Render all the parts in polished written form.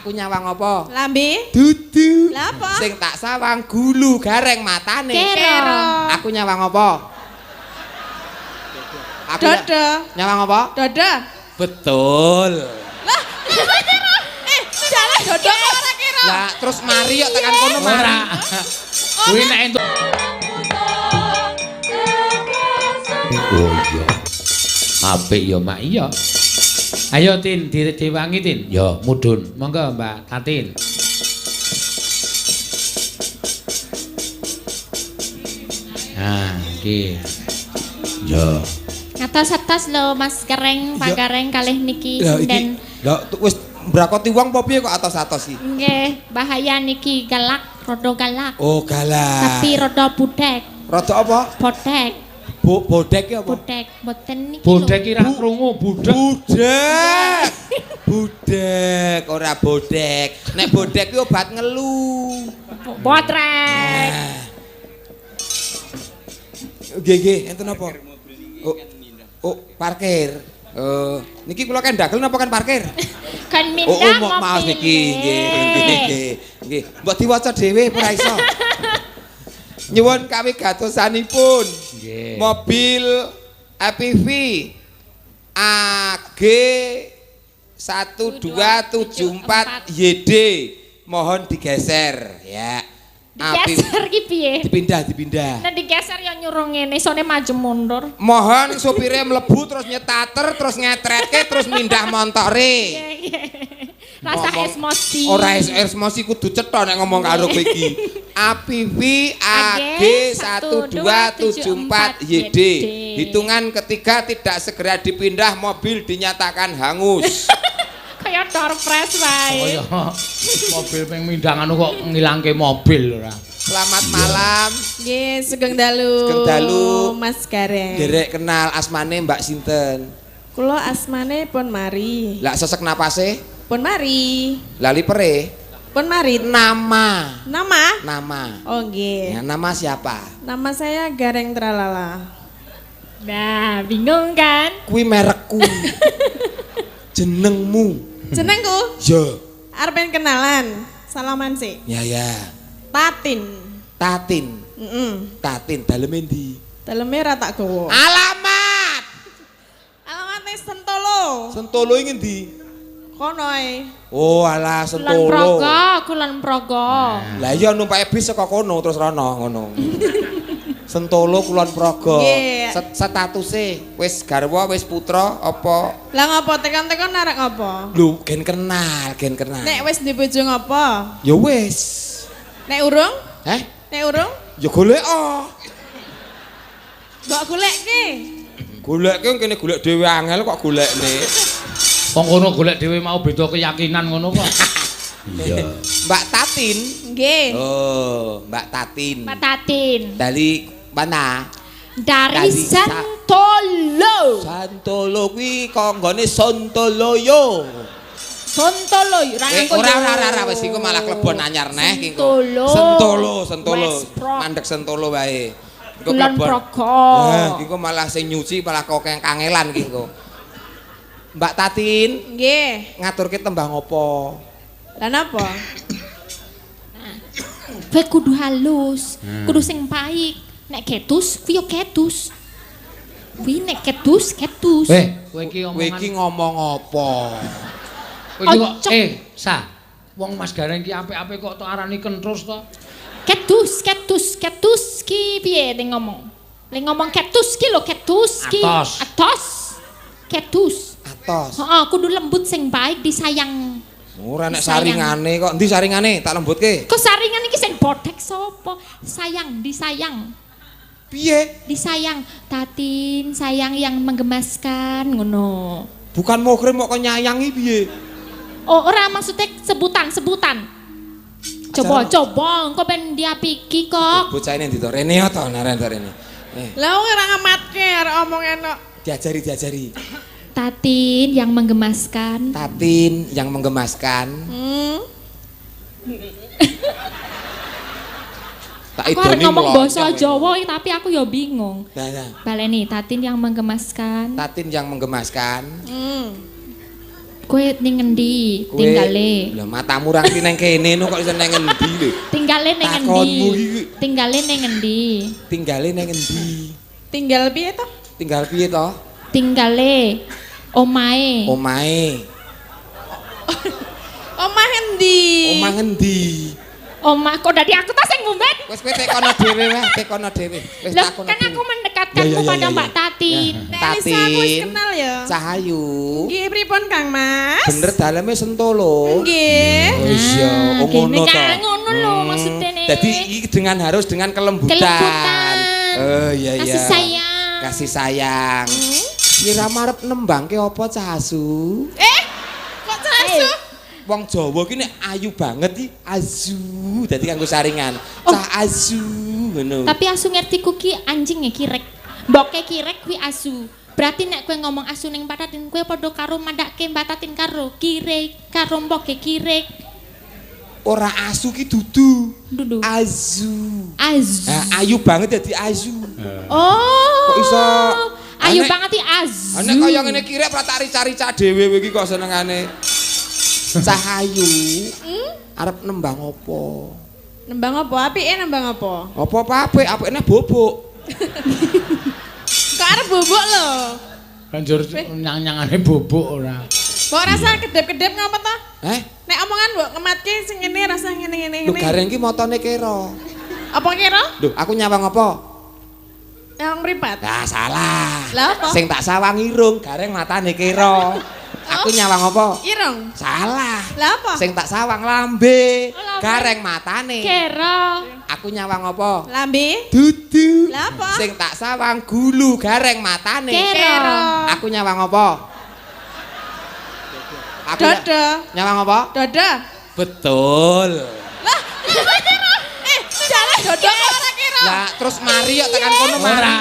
Aku nyawang apa? Lambe? Dudu. Lah apa? Sing tak sawang gulu gareng matane. Kero. Aku nyawang apa? Aku Dodo. Nyawang apa? Dodo. Betul. Lah, kero. Jalan dodo kok ora kero. Lah terus mari yo tekan kono mari. Kuwi nek entuk. Oh iya. Apik ya Mak iya. Ayo Tin, diwangi Tin. Ya, mudhun. Monggo Mbak Tatin. Nah, iki. Ya. Atas-atas lho Mas Kereng, Pak Kereng kalih niki sinden. Lah wis mbrakoti wong apa piye kok atos-atos iki? Nggih, bahaya niki galak, rada galak. Oh, galak. Tapi rada budek. Rada apa? Bodek, Bodek ki apa? budek, boten niki. Bodek ki ra krungu, budek. Budek. Budek, ora bodek. Nek bodek ki obat ngelu. Botrek. Nggih, enten apa? Oh, parkir. Niki kula kan ndagel napa kan parkir? Kan mindah mobil. Maaf niki, nggih. Mbok diwaca dhewe ora iso. Nyuwun kawigatossanipun. Nggih. Mobil APV AG 1274 YD mohon digeser ya. Digeser ki piye? Dipindah. Nek digeser ya nyuruh ngene, isone maju mundur. Mohon supire mlebu terus nyetater terus ngetretke terus mindah montore. Rasa emosi. Ora emosi kudu cetha nek ngomong karo kowe iki. APV AG 1274 YD. Hitungan ketiga tidak segera dipindah mobil dinyatakan hangus. Kayak Dorpres wae. Kaya mobil ping mindang anu kok ngilangke mobil ora. Selamat malam. Nggih, sugeng dalu. Sugeng dalu. Mas Gareng. Derek kenal asmane Mbak sinten? Kula asmane Pun Mari. Lah sesek napase? Pun Mari. Lali pere? Pun Mari. Nama. Nama? Oh nggih. Ya, nama siapa? Nama saya Gareng Tralala. Nah, bingung kan? Kuwi merekku. Jenengmu. Jenengku? Ya. Arep kenalan. Salaman sih. Ya. Tatin. Tatin. Tatin daleme ndi? Daleme ra tak gawa. Alamat. Alamate Sentolo. Sentolo iki ngendi? Kono ae. Oh, alah Sentolo. Kulon Progo. Lah iya numpake bis saka kono terus rono ngono. Sentolo Kulon Progo. Nggih. Statuse wis garwa, wis putra apa? Lah ngopo tekan-tekan arek ngopo? Lho, gen kenal. Nek wis di bojo ngopo? Ya wis. Nek urung? Nek urung? Ya golek Mbok golekke. Goleke kene golek dhewe angel kok golekne. Wong kono golek dhewe mau beda keyakinan ngono kok. Iya. Mbak Tatin. Nggih. Oh, Mbak Tatin. Mbak Tatin. Dari mana? Dari Santolo. Santolo kuwi konggone Sontoloyo. Sontolo, Ora wis iku malah klebon anyar neh iki. Sentolo. Sentolo. Wes Pro. Mandek Sentolo wae. Iku Kulon klebon. Progo. Nah, iku malah sing nyuci malah kok kangelan iki kok. Mbak Tatin, Nggih. ngaturke tembang apa? Lah napa? Kowe kudu halus, kudu sing baik. Nek ketus, kuwi yo ketus. Kuwi nek ketus. Kowe iki Kowe iki ngomong apa? Kowe iki kok Ocok. Sa. Wong Mas Gareng ki apik-apik kok tok arani kentrus to. Ketus ki piye ning ngomong? Ning ngomong ketus ki lho, ketus ki. Atos. Ketus. Atos. Heeh, kudu lembut sing baik disayang. Ora nek saringane kok. Endi saringane? Tak lembutke. Kok saringan iki sing bodhek sapa? Disayang. Piye? Disayang. Tatin, sayang yang menggemaskan ngono. Bukan muhrim kok nyayangi piye? Oh, ora maksudnya sebutan. Coba, engko ben dia piki kok. Bocah ini ndi to? Rene to, Rene. Lah ora ngamatke arek omong enak. Diajari. Tatin yang menggemaskan. Tatin yang menggemaskan. Tak Aku harus idoni ngomong melonjak basa ini. Jawa tapi aku ya bingung. Nah. Baleni, tatin yang menggemaskan. Tatin yang menggemaskan. Kowe ning ngendi Kowe- tinggale? Lah matamu ra ngerti nang kene no kok iso nang ngendi lho. Tinggale ning Takonmu ngendi? iki. Tinggale ning ngendi? Tinggale nang ngendi? Tinggal piye to? Tinggal piye to? Tinggale omahe. Omahe. Omah endi? Omah ngendi? Omah kok dadi aku ta sing ngumbet? Wis kowe tekono dhewe weh, tekono dhewe. Wis Loh, takono kan dhewe. aku mendekatkanmu Ya, ya, ya, pada ya, Mbak ya. Tatin. Nek Lisa aku wis kenal ya. Cahayu. Nggih pripun Kang Mas? Bener daleme Sentolo. Nggih. Oh iya, oh ngono to. Ngono lho maksudnya nih. Jadi iki dengan harus dengan kelembutan. Kelembutan. Oh iya iya. Kasih sayang. Kasih sayang. Kira marep nembangke apa Cahasu? Kok casu? Wong Jawa ki nek ayu banget iki azu. Dadi kanggo saringan. Cahasu ngono. Tapi asu ngerti kuki anjing ya kirek. Mboke kirek kuwi asu. Berarti nek kowe ngomong asu ning Patatin kowe padha karo mandake Patatin karo kirek, karo mboke kirek. Ora asu ki dudu. Dudu. Azu. Azu. Nah, ayu banget dadi azu. Oh. Kok iso Ayu Anek- banget iki azu. Nek kaya ngene kirek pra tak rica-rica dhewe kowe iki kok senengane. Cahayu. Arep nembang apa? Nembang apa? Apike nembang apa? Apa apik? Apikne bobok. Kok arep bobok lho. Banjur nyang-nyangane bubuk ora. Kok rasa kedep-kedep ngapa to? Nek omongan mbok ngematke sing ngene rasa ngene-ngene Lho ngene. gareng ki motone kira. Apa kira? Lho aku nyawang apa? Yang mripat. Lah salah. Lah apa? Sing tak sawang irung, gareng matane kira. Aku nyawang apa? Irung. Salah. Lah apa? Sing tak sawang lambe, Oh, lambe. gareng matane. Kero. Aku nyawang apa? Lambe. Dudu. Lah apa? Sing tak sawang gulu, gareng matane. Kero. Aku nyawang apa? Aku Dodo. nyawang apa? Dodo. Betul. Lah, kira. Jale dodo kok ora kira. Lah terus mari yo tekan kono mari. Ora.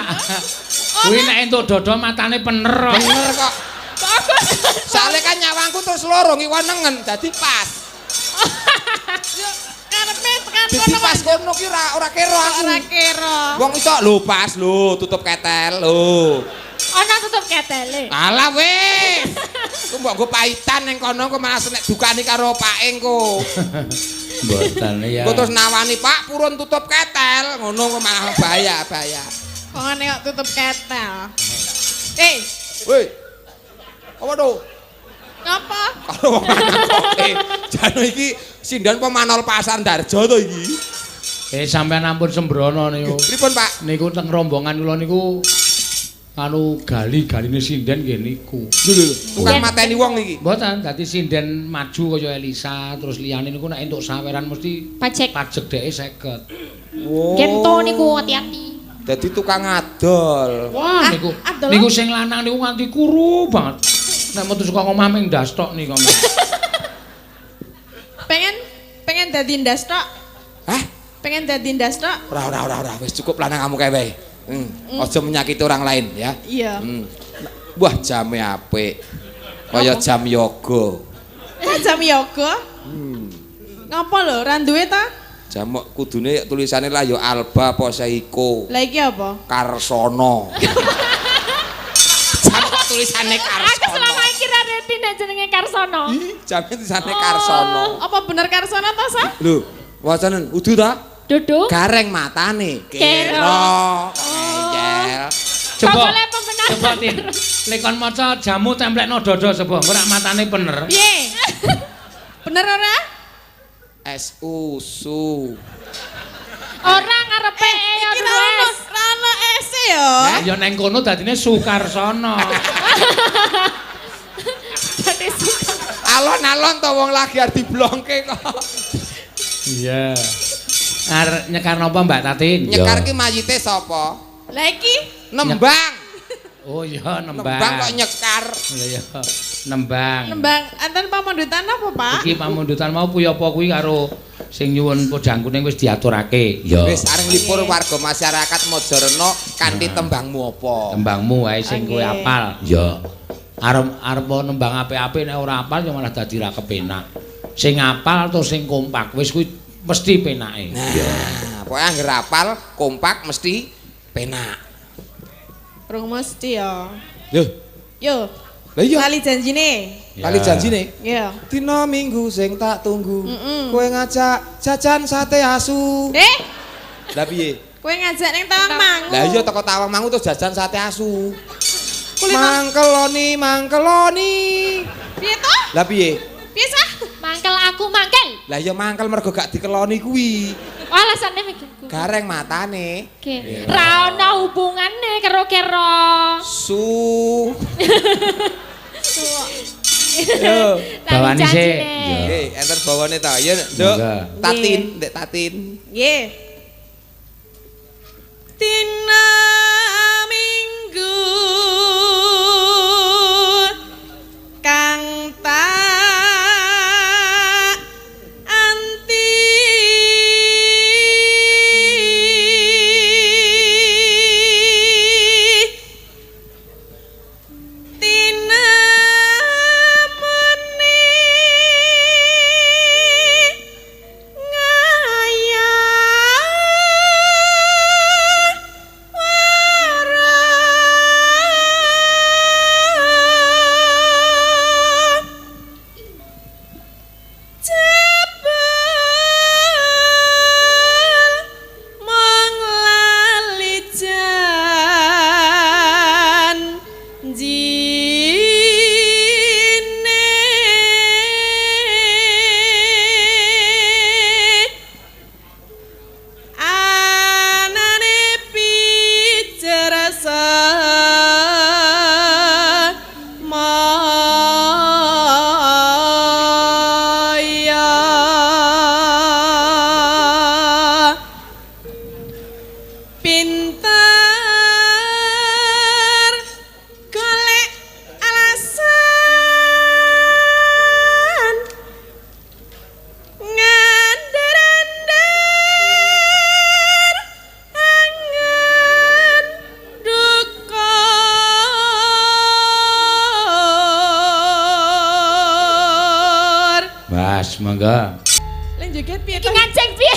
Kuwi nek entuk dodo matane pener. Bener kok. Soalnya kan nyawangku terus loro ngiwanengen dadi pas. Karepe tekan Dadi kono pas kono ki ora kira aku. ora kira. Wong iso lho pas lho tutup ketel lho. Ana tutup ketele. Alah wis. Ku mbok nggo paitan ning kono ku malah nek dukani karo Pak Engko. Mboten ya. Ku terus nawani Pak purun tutup ketel ngono ku malah bahaya. Kok ngene kok tutup ketel. Woi. Apa tuh? Ngapa? Karo wong lanang. Jane iki sindan pemanol pasar Darjo to iki. Sampeyan ampun sembrono niku. Pripun Pak? Niku teng rombongan kula niku anu gali-galine sinden nggih niku. Tukang mateni wong iki. Mboten, dadi sinden maju kaya Elisa, terus liyane niku nek entuk saweran mesti Pajek. pajek dheke 50. Oh. Gento niku hati-hati. Dadi tukang adol. Wah, niku adol. niku sing lanang niku nganti kuru banget. Nek metu saka omah ming ndas tok niku. Pengen dadi ndas tok. Hah? Pengen dadi ndas tok. Ora wis cukup lanang kamu kae wae. Aja menyakiti orang lain ya. Iya. Wah jame apik. Kaya jam yoga. Jam yoga. Ngapa lho, ora duwe ta? Jam kudune tulisane lah ya Alba apa Seiko. Lah iki apa? Karsono. Jam kok tulisane Aku Karsono. selama iki ra ngerti nek jenenge Karsono. Jam tulisane Karsono. Apa bener Karsono ta, Sa? Lho, wacanen udu ta? Duduk. Gareng matane. Kero. Ngeyel. Coba. Boleh pembenar. Coba Tin. Lekon maca jamu templekno dodo sapa? Engko rak matane bener. Piye? Bener ora? Es usu. Ora ngarepe ya Iki ra ono es ya. Ya neng kono dadine Sukarsono. Dadi suka. Alon-alon to wong lagi arep diblongke kok. Iya. Arep nyekar napa Mbak Tatin? Nyekar ki mayite sapa? Lah iki Nembang. Oh iya Nembang nembang. kok nyekar. Iya. Nembang. nembang anten pamundutan apa, Pak? Iki pamundutan mau puyapa kuwi karo sing nyuwun pojangkune wis diaturake. Ya. Wis areng lipur warga masyarakat Mojorejo kanthi tembangmu apa? Tembangmu wae sing kowe Oke. apal. Ya. Arep nembang apik-apik nek ora apal ya malah dadi ra kepenak. Sing apal atau sing kompak wis kuwi mesti penake. Nah, pokoke anggere apal, kompak mesti penak. Rung mesti ya. Lho, Yo, Lah iya. Lali janjine. Kali janjine. Iya. Dina Minggu sing tak tunggu. Kowe ngajak jajan sate asu. Lah piye? Kowe ngajak ning Tawangmangu. Lah iya teko Tawangmangu terus jajan sate asu. Mangkeloni. Piye to? Lah piye? Piye sah? Mangkel aku mangkel. Lah iya mangkel mergo gak dikeloni kuwi. Oh, alasane mikirku. Gareng matane. Oke. Ra ono hubungane karo-karo. Su. Yo, Bawane sik. nggih, enter bawane ta. Ya, Nduk. Tatin, Ndek Tatin. Nggih. Dina Minggu kang tak anti Tina muni Mangga. Lan joget piye Iki nganceng piye?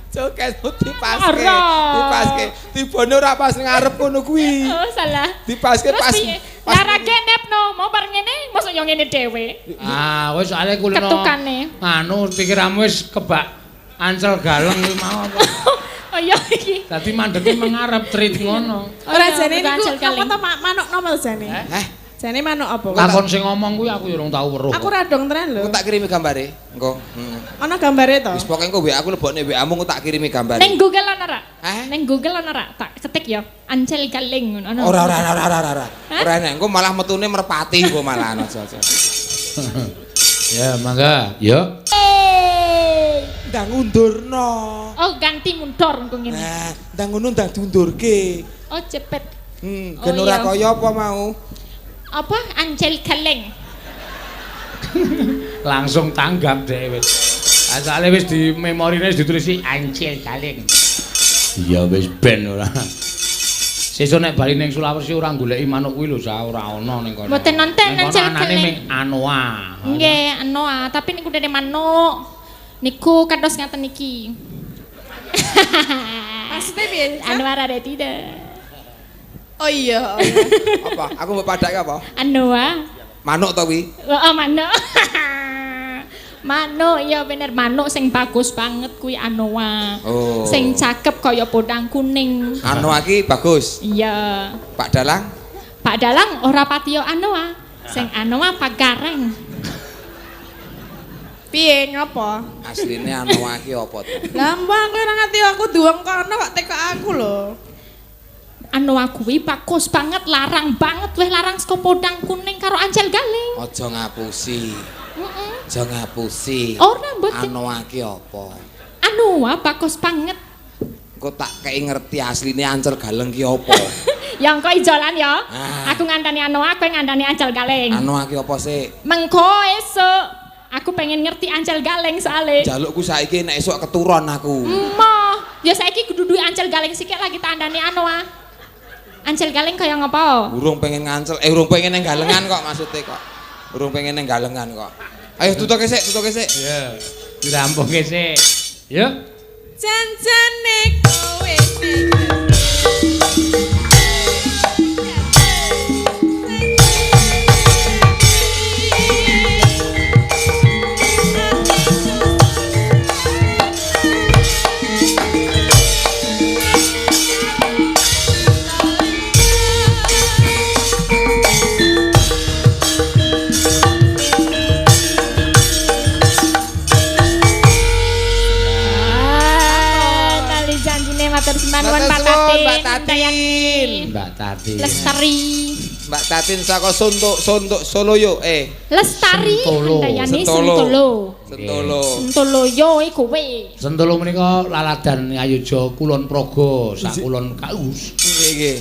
Joketmu dipaske. Tibane ora pas ngarep ngono kuwi. Oh, salah. Dipaske pas. Larake nepno, mau bar ngene, mosok yo ngene dhewe. Ah, wis soalé kulino. Ketukane. Anu pikiranmu wis kebak Ancel Galeng kuwi mau apa. Oh iya iki. Dadi mandeke mengarep trit ngono. Ora jane niku Ancel apa Galeng. to manuk nopo jane? Jane manuk apa? Lakon sing ngomong kuwi aku ya urung tau weruh. Aku radong tenan lho. Aku tak kirimi gambare. Engko. Ana gambare to? Wis pokoke engko WA aku lebokne WA-mu aku tak kirimi gambare. Ning Google ana ra? Hah? Ning Google ana ra? Tak ketik ya. Ancel Galeng ngono. ana. Ora. Ora enak. Engko malah metune merpati engko malah aja. Ya, mangga. Yo. Ndang undurno. Oh, ganti mundur engko ngene. Nah, ndang ngono ndang diundurke. Oh, cepet. Gen ora kaya apa mau. Apa Ancel Galeng? Langsung tanggap dhewe wis. Asale wis di memorine wis ditulisi Ancel Galeng. Iya wis ben ora. Sesuk nek bali ning Sulawesi ora goleki manuk kuwi lho, ora ana ning kono. Mboten nonton Ancel Galeng. Ning Anoa. Nggih, Anoa, tapi niku dene manuk. Niku kados ngaten iki. Maksudnya piye? Anwar ada tidak. Oh iya. Apa? Aku mbok padake apa? Anoa. Manuk to kuwi? Oh, manuk. Manuk, iya bener manuk sing bagus banget kuwi Anoa. Oh. Sing cakep kaya podang kuning. Anoa iki bagus. Iya. Pak Dalang? Pak Dalang ora patiyo Anoa. Sing Anoa Pak Gareng. Piye ngapa? Asline Anoa iki apa to? Lah mbak kowe ora ngerti aku duweng kono kok teko aku lho. Anoa kuwi bagus banget, larang banget weh larang saka podang kuning karo Ancel Galeng. Aja ngapusi. Heeh. Aja ngapusi. Ora mboten. Anoa iki apa? Anoa bagus banget. Engko tak kei ngerti asline Ancel Galeng ki apa. Ya engko ijolan ya. Ah. Aku ngandani Anoa, kowe ngandani Ancel Galeng. Anoa ki apa sih? Mengko esuk aku pengen ngerti Ancel Galeng soalé. Jalukku saiki nek esuk keturon aku. Emoh, ya saiki kudu duwe Ancel Galeng sikik lagi tak andani Anoa. Ancel Galeng kaya ngapa? Urung pengen ngancel, urung pengen neng galengan kok maksudnya kok. Urung pengen neng galengan kok. Ayo tutuke sik. Iya. Dirampunge sik. Yuk. Janjane kowe nyuwun Mbak Tatin. Mbak Tatin. Lestari. Mbak Tatin saka Soloyo Lestari Sentolo. handayane Sentolo. Sentolo. Sentolo. Sentolo yo iku kowe. Sentolo menika laladan Ngayuja Kulon Praga sak Kulon Kaus. Nggih.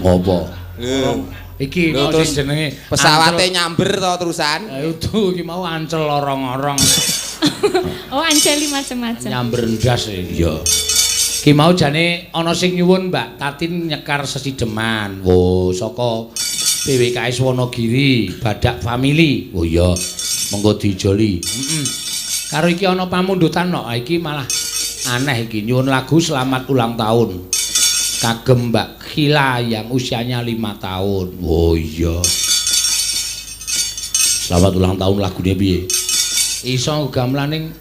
Ngopo? Lho, Iki mau terus sing jenenge pesawate nyamber to terusan. Ayo tuh iki mau ancel lorong-orong. Oh anceli macam-macam. Nyamber ndas iya. Ki mau jane ana sing nyuwun Mbak Tatin nyekar Sesideman. Oh, saka PWKS Wonogiri, Badak Family. Oh iya, monggo dijoli. Karo iki ana pamundutan no, iki malah aneh iki nyuwun lagu selamat ulang tahun. Kagem Mbak Khila yang usianya 5 tahun. Oh iya. Selamat ulang tahun lagune piye? Iso gamelan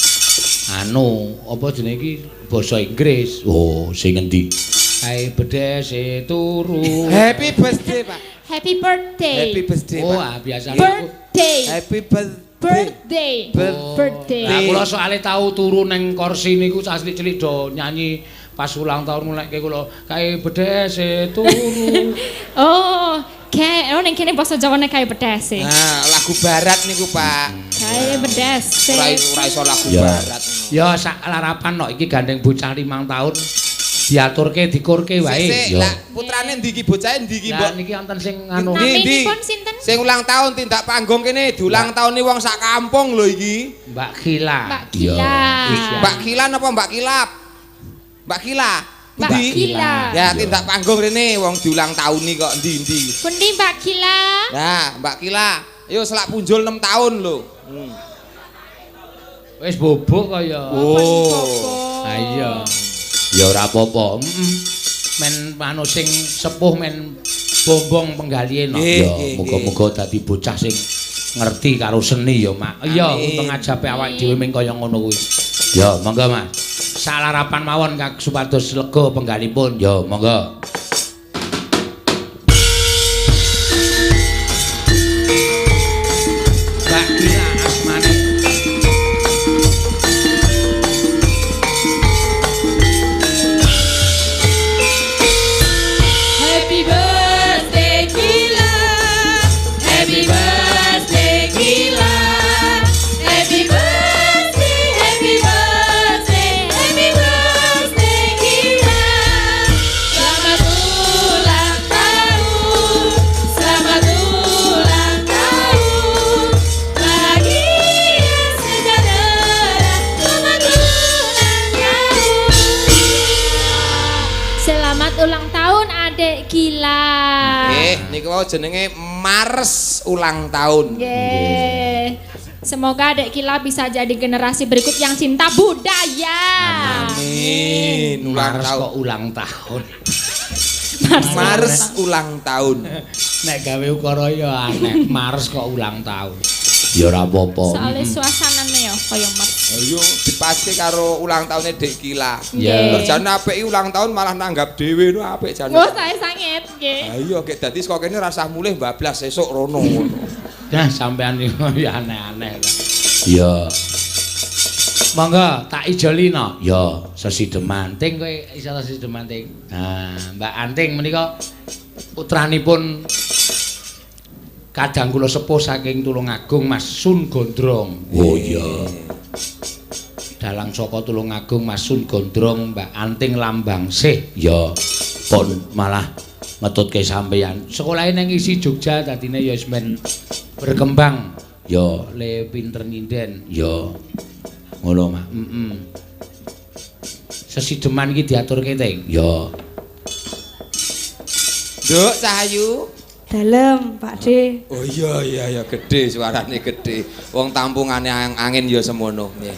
apa jenenge iki basa Inggris. Oh, sing endi? Kae bedese turu. Happy birthday, Pak. Happy birthday. Happy birthday, Oh, Pak. biasa Birthday. Happy birthday. Birthday. Birthday. Lah kula soalé tau turu ning kursi niku cilik-cilik do nyanyi pas ulang tahun mulai kula kae bedese turu. Oh, kayak ning kene basa Jawane kae bedese. Nah, lagu barat niku, Pak. Kae bedese. Ora iso lagu Ya. barat. Ya sak larapan no iki gandeng bocah 5 tahun. Diaturke dikurke wae. Sik, lah putrane ndi iki bocahe ndi iki, Lah Mbok? niki wonten sing anu. Ndi, ndi? Naminipun sinten? Sing ulang tahun tindak panggung kene diulang tahune wong sak kampung lho iki. Mbak Khila. Mbak Khila. Iya. Mbak Khila napa Mbak Kilap? Mbak Khila. Mbak Endi? Khila. Ya tindak panggung rene wong diulang tahun kok endi-endi. Pundi Mbak Khila? Nah, Mbak Khila, ayo selak punjul 6 tahun lho. Wis bobok kaya. Oh. Ha iya. Ya ora apa-apa. Men anu sing sepuh men bombong penggalihe no. Nggih, Ya nggih, muga-muga dadi bocah sing ngerti karo seni ya, Mak. Iya, Amin. pengajape awake dhewe ming kaya ngono kuwi. Ya, monggo, Mas. Salarapan mawon Kak supados lega penggalipun. Ya, monggo. Mbak Dina asmane. Happy birthday Khila. Happy birthday Khila. Happy birthday, happy birthday, happy birthday Khila. Selamat ulang tahun. Selamat ulang tahun. Bahagia sejahtera. Selamat ulang tahun. Selamat ulang tahun Adik Khila. Niku mau jenenge Mars ulang tahun. Nggih. Semoga Adik Khila bisa jadi generasi berikut yang cinta budaya. Amin. Ulang Mars tahun. kok ulang tahun. Mars ulang tahun. Nek gawe ukara ya aneh. Mars kok ulang tahun. Ya ora apa-apa. Soalnya suasanane ya kaya Mas. Ayo dipaske karo ulang tahunnya Dek Kila. Ya. Terjane apik ulang tahun malah nanggap dhewe no apik jane. Oh, saya sanget nggih. Ayo gek dadi saka kene rasah mulih bablas sesuk rono ngono. Nah, sampean niku ya aneh-aneh. Ya. Monggo tak ijoli no. Ya, Sesideman. Ting kowe iso Sesideman ting. Nah, Mbak Anting menika putranipun kadang kula sepuh saking Tulungagung Mas Sun Gondrong. Oh iya. Dalang saka Tulungagung Mas Sun Gondrong Mbak Anting Lambangsih. Ya, pun malah ngetutke sampeyan. Sekolahe ning isi Jogja dadine ya wis men berkembang. Ya, le pinter nyinden. Ya. Ngono, Mak. Sesideman iki diaturke ting. Ya. Nduk Cahayu. Dalem, Pak D. Oh iya gede suarane gede. Wong tampungane angin ya semono. Nggih.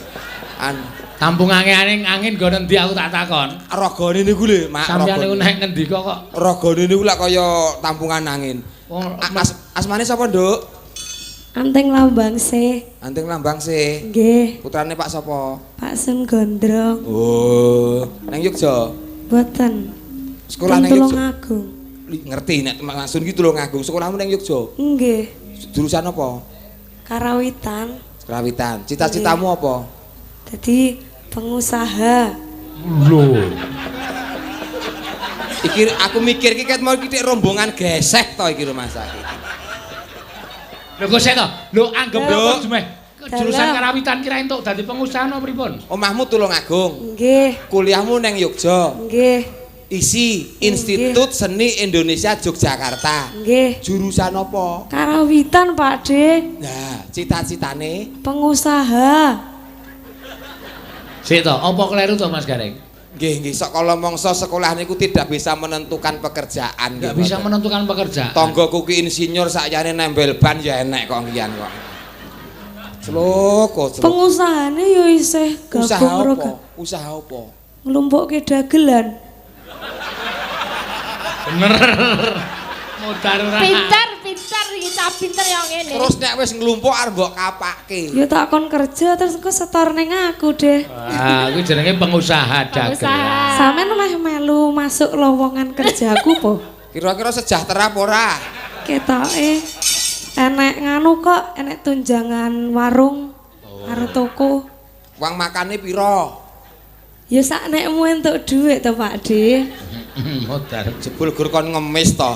Tampungane angin nggo endi aku tak takon. Ragane niku lho, Mak. Sampeyan niku nek ngendi kok Ragane niku lak kaya tampungan angin. wong Asmane sapa, Nduk? Anteng Lambangsih. Anting Lambangsih. Nggih, Putrane Pak sapa? Pak Sun Gondrong. Oh, nang Yogya. Boten. Sekolah nang Teng Yogya. Tulungagung. Ngerti nek langsung gitu lho ngagung. Sekolahmu nang Yogya. Nggih, Jurusan apa? Karawitan. Kerawitan. Cita-citamu apa? Jadi pengusaha. lho. Iki aku mikir iki ket mau iki rombongan gesek to iki Mas iki. Lho kok sik to? Lho anggap apa Jumeh? Jurusan Dalam. karawitan kira entuk dadi pengusaha napa pripun? Omahmu Tulungagung. Nggih. Kuliahmu neng Yogya. Nggih. Isi Institut Seni Indonesia Yogyakarta. Nggih. Jurusan apa? Karawitan, Pak De. Nah, cita-citane Pengusaha. Sik to, apa kleru to Mas Gareng? nggih sok kala mangsa sekolah niku tidak bisa menentukan pekerjaan. Enggak bisa menentukan pekerjaan. Tanggaku ki insinyur sakjane nembel ban ya enek kok ngian kok. Celoko. Pengusahane yo isih Usaha gabung apa? Usaha apa? nglumpukke dagelan. Bener. Modar ora. Pinter iki cah pinter yang ngene. Terus nek wis nglumpuk arep mbok kapake. Yo tak kon kerja terus engko setor ning aku, Deh. Ah, kuwi jenenge pengusaha dagelan. Sampeyan meh melu masuk lowongan kerjaku po? Kira-kira sejahtera apa ora? Ketoke enek nganu kok, enek tunjangan warung karo toko. Uang makane pira? Ya saknekmu entuk dhuwit to, Pak De. Modar. Jebul gur kon ngemis to.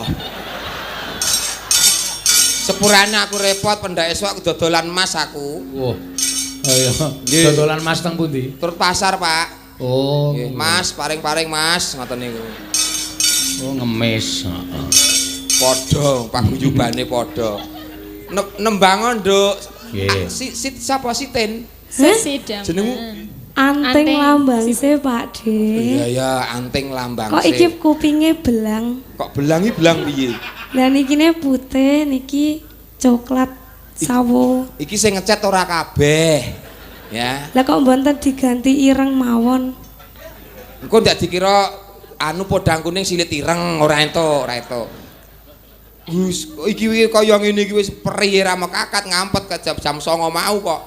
Sepurane aku repot pendak esuk aku dodolan emas aku. Wah. Ayo. Dodolan Mas teng pundi? Turut pasar, Pak. Oh. Nggih, Mas, paring-paring Mas, ngoten niku. Oh, ngemis. Heeh. Padha, paguyubane padha. Nembang nduk. Nggih. Si sapa Sitin? Sesidam. Jenengmu? Anting Anting. lambang sih, Pak De. Iya ya, anting lambang Kok iki kupinge belang? Kok belangi belang piye? Lah niki ne putih, niki coklat sawo. Iki sing ngecat ora kabeh. Ya. Lah kok mboten diganti ireng mawon? Engko ndak dikira anu podang kuning silit ireng ora entuk, ora entuk. Gus, iki kaya ngene iki wis peri ra mekakat ngampet ke jam 09.00 mau kok.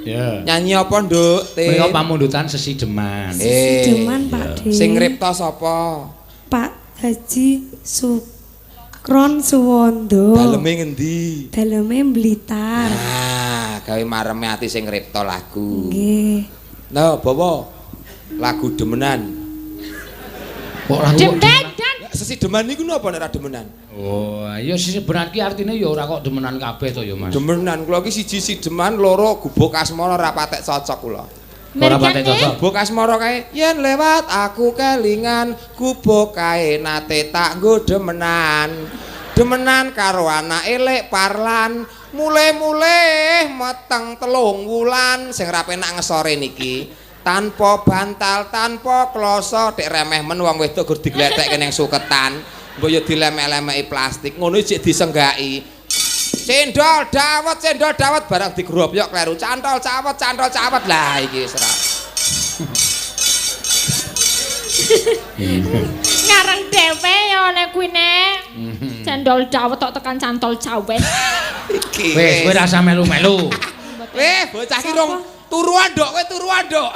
Ya. Nyanyi apa, Nduk? Menika pamundutan Sesideman. Sideman, Pak De. Sing ngripta sapa? Pak Haji Sukron Suwondo. Daleme ngendi? Daleme Blitar. Nah, gawe mareme ati sing ngripta lagu. Nggih. Nah, bawa lagu demenan. Kok lagu Demden. Sesideman niku napa nek ra demenan? Oh, ya Sesideman ki artine ya ora kok demenan kabeh to ya, Mas. Demenan kula iki siji sideman, loro gubuk asmara ra patek cocok kula. Ora patek cocok. Gubuk asmara kae yen lewat aku kelingan, gubuk kae nate tak nggo demenan. Demenan karo anak elek parlan, mule-mule meteng 3 wulan sing ra penak ngesore niki. Tanpa bantal, tanpa kloso, dek remeh men wong wedok gur diglethekke ning suketan. Mbok yo dilemek-lemeki plastik, ngono jek disenggaki. Cendol dawet barang digrobyok kleru. Cantol cawet. Lah iki wis ora. Ngarang dhewe ya nek kuwi nek. Cendol dawet tok tekan cantol cawet. Iki. Wis, kowe ra usah melu-melu. Bocah ki rong turuan nduk, kowe turuan nduk.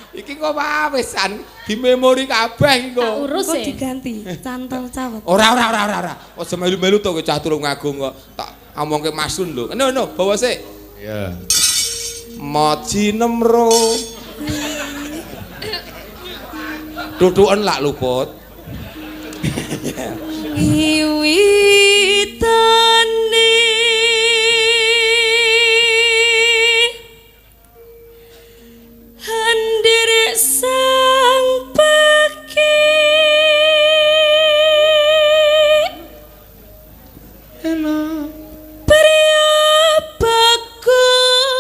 Iki kok wawisan di memori kabeh iki Tak kok. urus Kok e. diganti cantol cawet. Ora. Aja melu-melu to kowe cah Tulungagung kok. Tak omongke Masun lho. No, bawa sik. Ya. Moji nemro. Duduken lak luput. Wiwitane handir sang peki pria bagus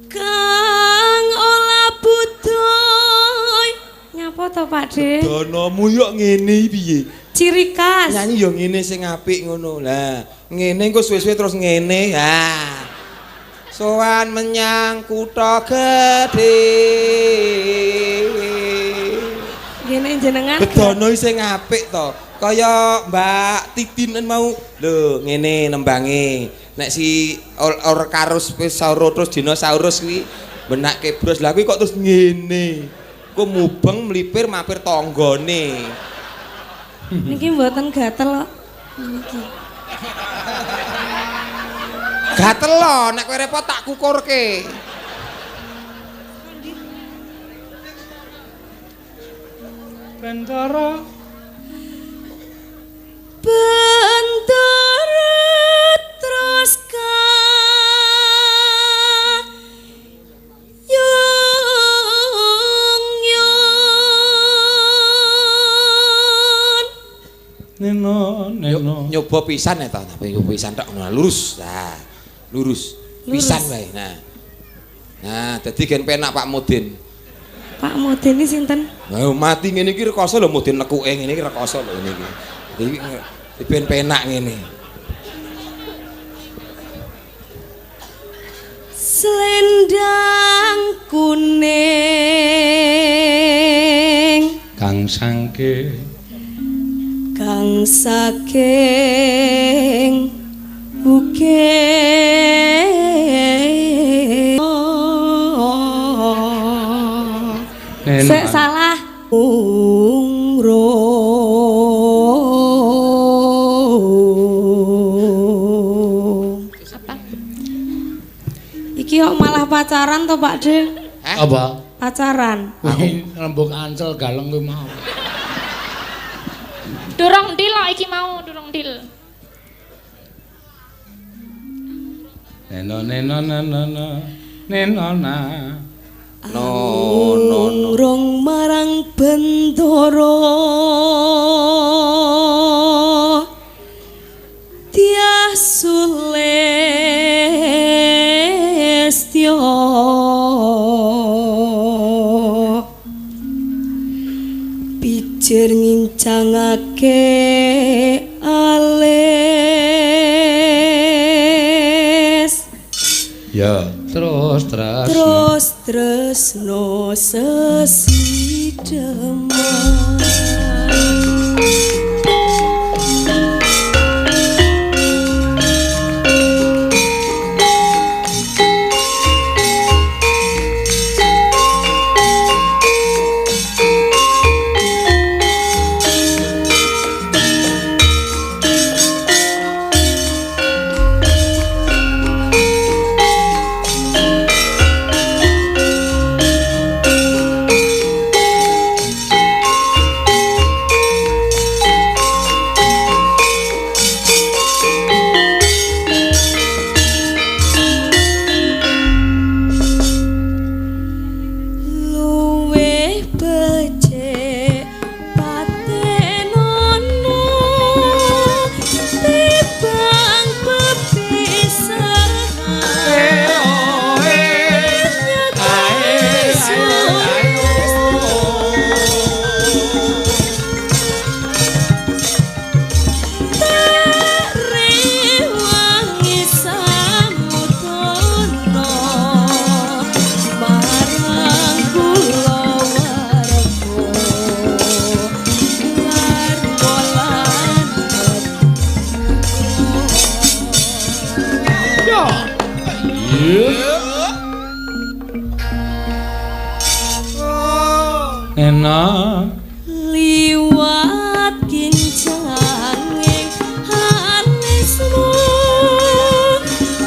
kang olah budoy nyapa to Pak De? Donomu yo ngene piye? Ciri khas. Nyanyi yo ngene sing apik ngono. Lah, ngene engko suwe-suwe terus ngene. Ha. Sowan menyang kutha gedhe. Gene jenengan. Bedono sing apik to. Kaya Mbak Titin mau lho ngene nembange. Nek si Orcarus Pesaurus dinosaurus kuwi benake bros. Lah kuwi kok terus ngene. Ku mubeng mlipir mampir tanggane. Niki mboten gatel kok. Niki. Gatel lho nek kowe repot tak kukurke. Bendara terus Neno nyoba pisan ta tapi nyoba pisan tok lurus. Nah, lurus. Pisan wae. Nah, dadi gen penak Pak Mudin. Pak Mudin iki sinten? Lah mati ngene iki rekoso lho Mudin nekuke ngene iki rekoso lho ngene iki. Iki ben penak ngene. Selendang kuning kang sangke kang saking bukit sik salah Apa? Iki kok malah pacaran to Pak De? apa Pacaran. rembug ancel galeng kuwi mau Durung dil kok iki mau, durung dil. neno na Rong marang Bendoro Tiah Sulestyo pijer ngincangake alis ya terus tresno sesidheman enak liwat kincanging hanismu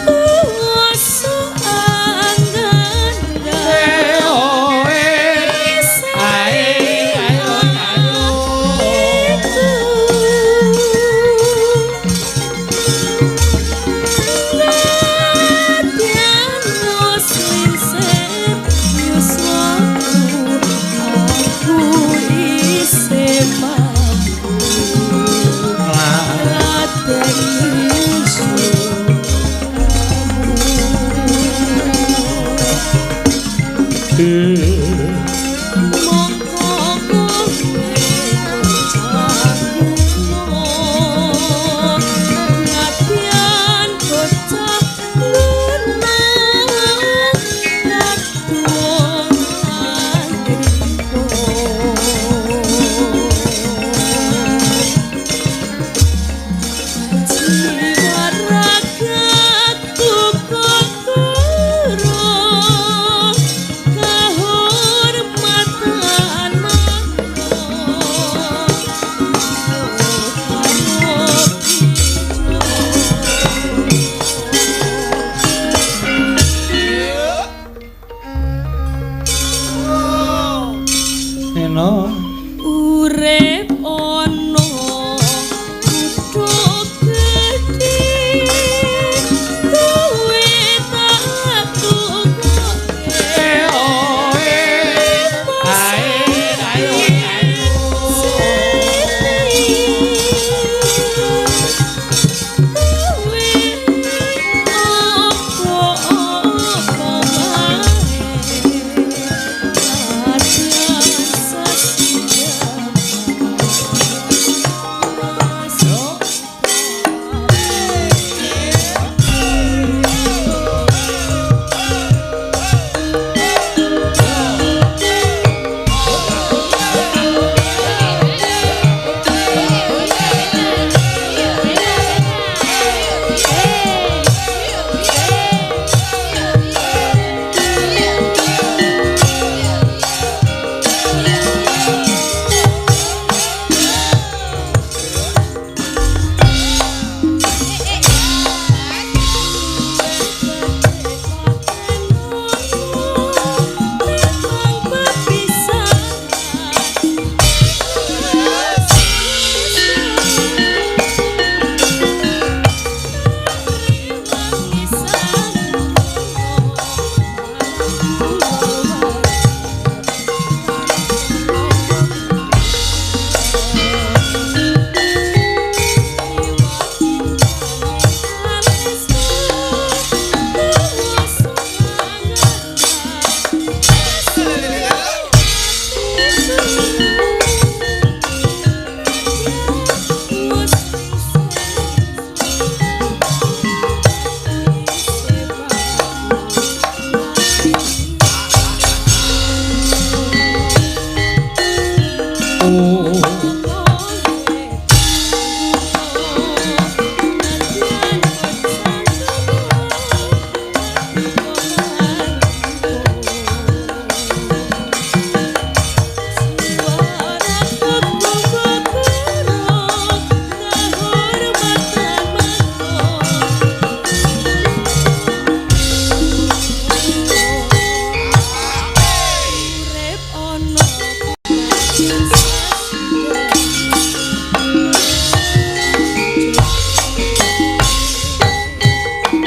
kuasa andanda aku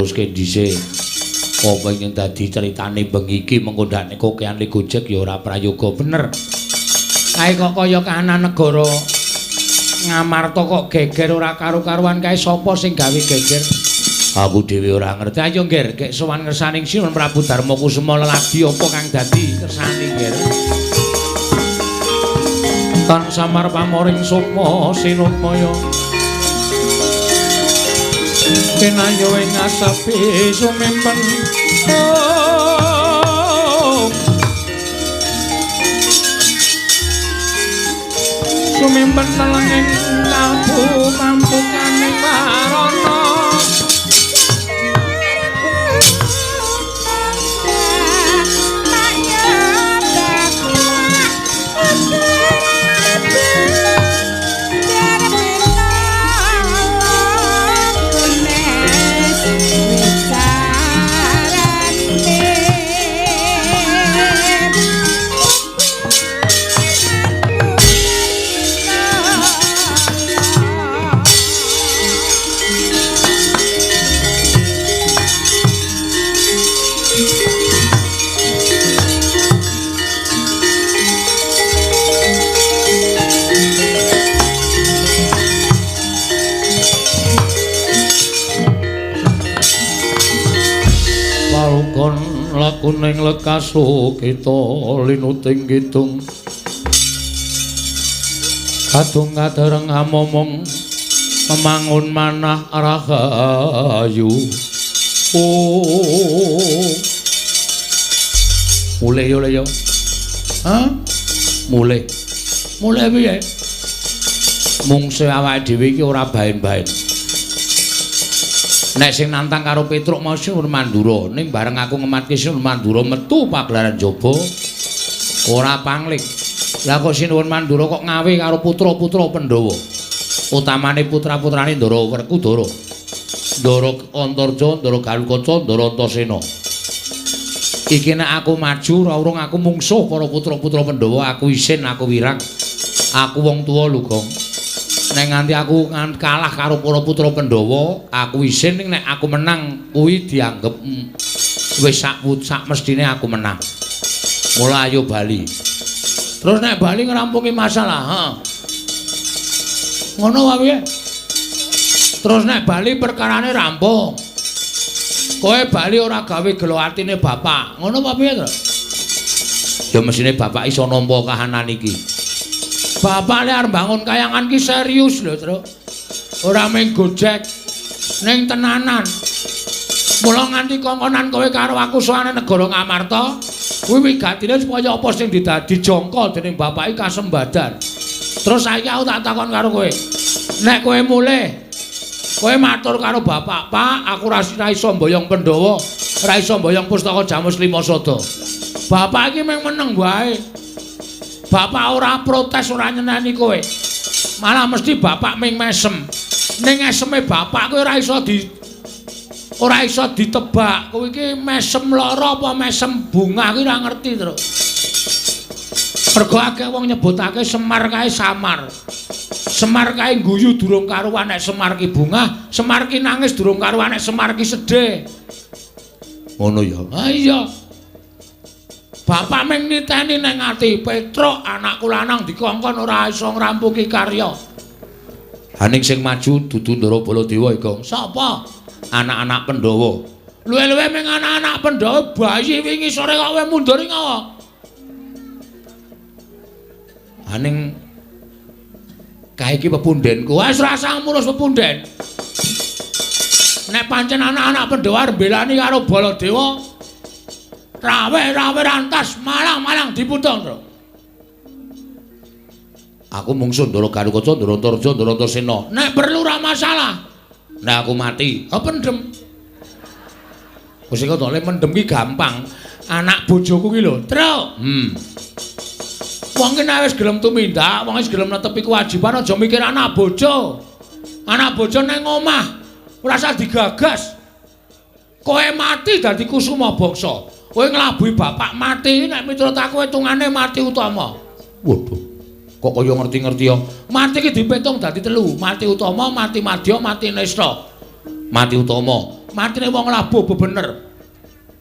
neruske dhisik. Apa ingin dadi critane bengi iki mengko ndakne kokean li Gojek ya ora prayoga bener. Kae kok kaya kahanan negara Ngamarta kok geger ora karo-karuan kae sapa sing gawe geger? Aku dhewe ora ngerti. Ayo Nger, gek sowan ngersaning Sinuwun Prabu Darma Kusuma leladi apa kang dadi kersane Nger? Tan samar pamoring sukma sinutmaya. Kenayo ing asapi sumempen. Sumempen telenging kalbu kampunganing warana. Lakuning lekasu kita linuting kidung kadung kadereng amomong memangun manah rahayu mulai yo yo mulai piye mungsuh awake dhewe iki ora baen-baen. Nek sing nantang karo Petruk mau Sinuwun Mandura ning bareng aku ngematke Sinuwun Mandura metu pagelaran jaba ora pangling. Lah kok Sinuwun Mandura kok ngawe karo putra-putra Pandhawa. Utamane putra-putrane Ndara Werkudara. Ndara Antarja, Ndara Galukaca, Ndara Antasena. Iki nek aku maju ora urung aku mungsuh para putra-putra Pandhawa, aku isin, aku wirang. Aku wong tuwa lho, Gong. Nek nganti aku kalah karo para putra Pandhawa, aku isin ning nek aku menang kuwi dianggep wis sak mestine aku menang. Mula ayo bali. Terus nek bali ngrampungi masalah, ngono wae. Terus nek bali perkarane rampung. Kowe bali ora gawe gelo atine bapak. Ngono apa piye, Tru? Ya mesine bapak iso nampa kahanan iki. Bapak arep bangun kayangan ki serius lho, Tru. Ora mung gojek ning tenanan. Mula nganti kongkonan kowe karo aku sowane negara Ngamarta, kuwi wigatine supaya apa sing dijangka dening bapak iki kasembadan. Terus saiki aku tak takon karo kowe. Nek kowe mulih, kowe matur karo bapak, "Pak, aku ra iso mboyong Pandhawa, ra iso mboyong Pustaka Jamus Limasada." Bapak iki mung meneng wae. Bapak ora protes, ora nyeneni kowe. Malah mesti bapak ming mesem. Ning eseme bapak kowe ora iso ditebak. Kowe iki mesem lara apa mesem bunga kuwi ora ngerti, Tru. Mergo akeh wong nyebutake Semar kae samar. Semar kae guyu durung karuan nek Semar ki bunga, Semar ki nangis durung karuan nek Semar ki sedih. Ngono ya. Ha iya. Bapak ming niteni nang ati Petruk anakku lanang dikongkon ora iso ngrampungi karya. Haning sing maju dudu Ndara Baladewa iki. Sapa? Anak-anak Pandhawa. Luwe-luwe ming anak-anak Pandhawa bayi wingi sore kok kowe mundur ngopo? Haning kae iki pepundhenku. Wis rasa ngurus pepundhen. Nek pancen anak-anak Pandhawa mbelani karo Baladewa, rawe rantas malang diputong, Tru. Aku mungsuh Ndara Galukaca, Ndara Antarja, Ndara Antasena. Nek perlu ora masalah. Nek aku mati, pendem. Wis kok tole mendem ki gampang. Anak bojoku ki lho, Tru. Wong ki nek wis gelem tumindak, wong wis gelem netepi kewajiban aja mikir anak bojo. Anak bojo nang omah, ora usah digagas. Kowe mati dadi kusuma bangsa. Kowe nglabuhi bapak mati, nek miturut aku hitungane mati utama. Waduh, kok kaya ngerti-ngerti ya. Mati ki dipitung dadi 3. Mati utama, mati madya, mati nesta. Mati utama. matine wong labuh bebener.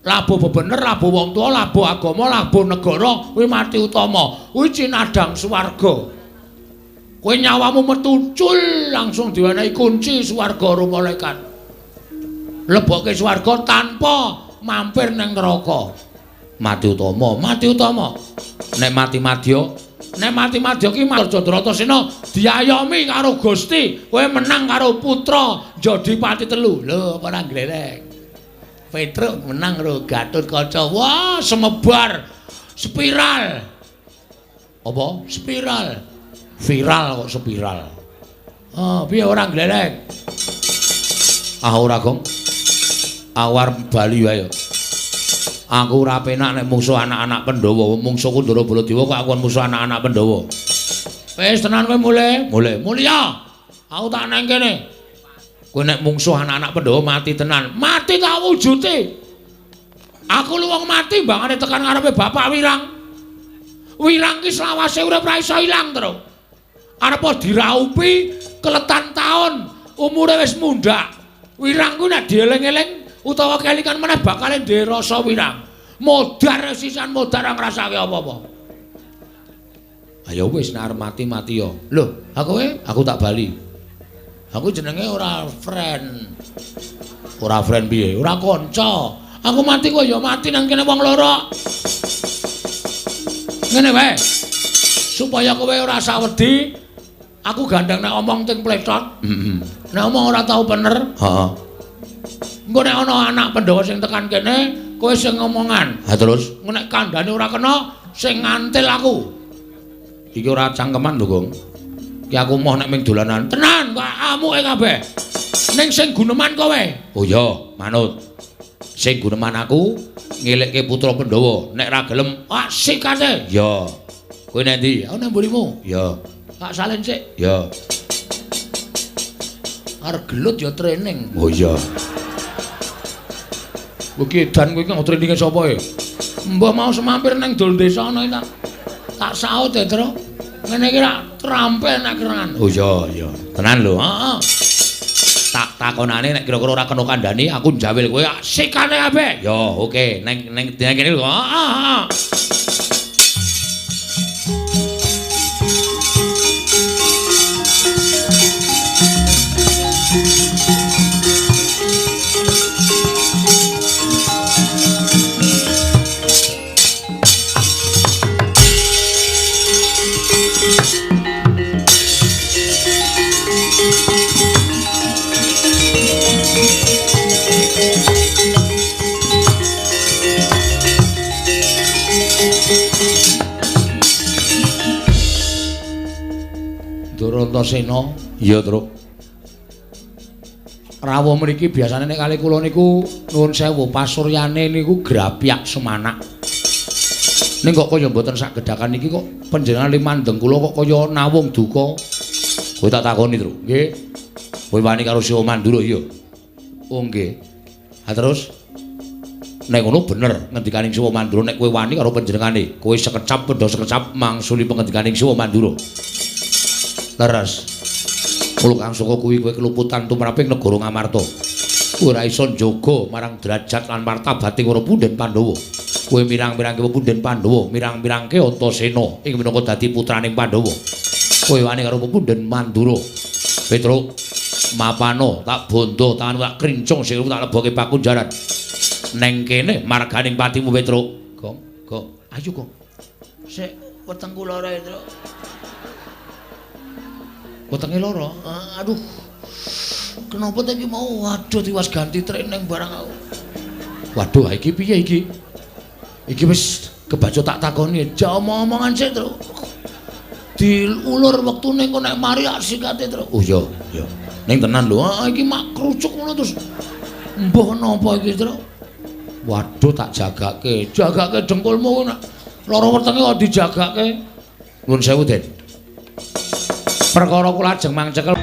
Labuh bebener, labuh wong tuwa, labuh agama, labuh negara, kuwi mati utama. Kuwi cinadang swarga. Kowe nyawamu metuncul langsung diwenehi kunci swarga karo malaikat. Lebokke swarga tanpa mampir ning neraka. Mati utama, mati utama. Nek mati-madya ki Marjandratasena diayomi karo Gusti, kowe menang karo putra Jodipati telu. Lho, ora glelek. Petruk menang karo Gatotkaca. Wah, semebar spiral. Apa? Spiral. Viral kok spiral. Oh, piye ora glelek? Ah ora, Gong. Awar bali wae. Aku ora penak nek mungsuh anak-anak Pandhawa, mungsuh Kundara Baladewa kok aku musuh anak-anak Pandhawa. Wis tenan kowe mulih. Mulya. Aku tak nang kene. Kowe nek mungsuh anak-anak Pandhawa mati tenan. Mati tak wujude. Aku lu wong mati mbangane tekan ngarepe Bapak Wirang. Wirang ki selawase urip ra iso ilang terus. Arepa diraupi keletan taun, umure wis mundhak. Wirang ku nek dieling-eling utawa kelingan meneh bakal ndhe rasa wirang. Modar sisan modar ora ngrasake apa-apa. Ayo wis nek arep mati yo. Lho, aku tak bali. Aku jenenge ora friend. Ora friend piye? Ora kanca. Aku mati kok ya mati nang kene wong loro. Ngene wae. Supaya kowe ora sawedi, aku gandeng nek omong ting pletot. Nek omong ora tau bener. Heeh. Engko nek ana anak Pandhawa sing tekan kene, kowe sing ngomongan. Ha terus, nek kandhane ora kena, sing ngantil aku. Iki ora cangkeman lho, Gong. Ki aku moh nek ming dolanan. Tenan, kok amuke kabeh. Ning sing guneman kowe. Oh iya, manut. Sing guneman aku ngelekke putra Pandhawa. Nek ra gelem, sikate. Ya. Kowe nek ndi? Aku nang mburimu. Ya. Tak salin sik. Ya. Arep gelut ya training. Oh iya. Kuwi edan kuwi kang traininge sapa e? Mbah mau semampir nang dol desa ana iki tak saut ya, Tru. Ngene iki rak trampe nek kerengan. Oh iya. Tenan lho, heeh. Tak takonane nek kira-kira ora kena kandhani aku njawil kowe sikane kabeh. Ya, oke. Ning kene lho. Heeh. Antasena, iya, Tru. Rawuh mriki biasane nek kali kula niku nuwun sewu pasuryane niku grapyak semanak. Ning kok kaya mboten sak gedhakan iki kok panjenengan limandeng kula kok kaya nawung duka. Kowe tak takoni, Tru. Nggih. Kowe wani karo Siwa Mandura iya? Oh nggih. Ha terus nek ngono bener ngendikaning Siwa Mandura nek kowe wani karo panjenengane, kowe sekecap padha sekecap mangsuli pangendikaning Siwa Mandura. Leres. Mula kang saka kuwi kowe keluputan tumraping negara Ngamarta. Kowe ora iso njaga marang derajat lan martabate para punden Pandhawa. Kowe mirang-mirangke punden Pandhawa, mirang-mirangke Antasena ing minangka dadi putraning Pandhawa. Kowe wani karo punden Mandura. Petruk mapano tak bondo tangan tak krincung sing tak leboke pakunjaran. Neng kene marganing patimu Petruk. Gong, ayo Gong. Sik weteng kula ora, Petruk. Wetenge lara. Aduh. Kenapa ta iki mau? Waduh tiwas ganti training barang aku. Waduh, iki piye iki? Iki wis kebaca tak takoni. Ja omong-omongan sik, Tru. Diulur wektune engko nek mari asikate, Tru. Oh iya. Ning tenan lho. Iki mak krucuk ngono terus. Mbah napa iki, Tru? Waduh tak jagake. Jagake dengkulmu nek lara wetenge kok dijagake. Nuwun sewu, Den. Perkara kula ajeng mangcekel